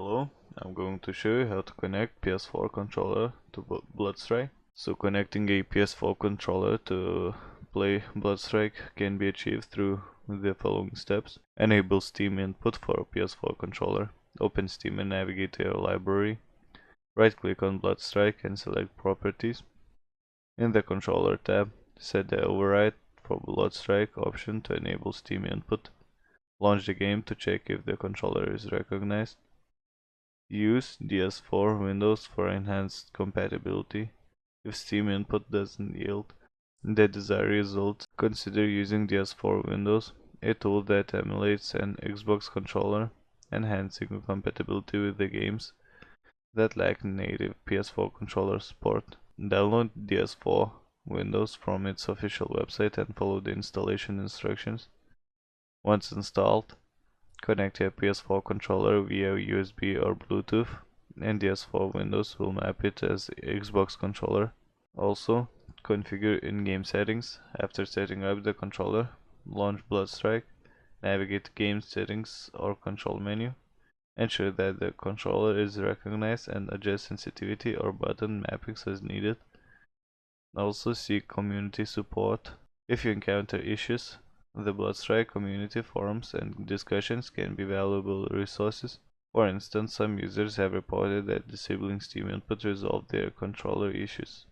Hello, I'm going to show you how to connect PS4 controller to Bloodstrike. So connecting a PS4 controller to play Bloodstrike can be achieved through the following steps. Enable Steam input for a PS4 controller. Open Steam and navigate to your library. Right click on Bloodstrike and select Properties. In the Controller tab, set the Override for Bloodstrike option to enable Steam input. Launch the game to check if the controller is recognized. Use DS4 Windows for enhanced compatibility. If Steam input doesn't yield the desired result, consider using DS4 Windows, a tool that emulates an Xbox controller, enhancing compatibility with the games that lack native PS4 controller support. Download DS4 Windows from its official website and follow the installation instructions. Once installed, connect your PS4 controller via USB or Bluetooth, and DS4 Windows will map it as Xbox controller. Also, configure in-game settings. After setting up the controller, launch Bloodstrike, navigate to Game Settings or Control menu. Ensure that the controller is recognized and adjust sensitivity or button mappings as needed. Also seek community support. If you encounter issues, the Bloodstrike community forums and discussions can be valuable resources. For instance, some users have reported that disabling Steam input resolved their controller issues.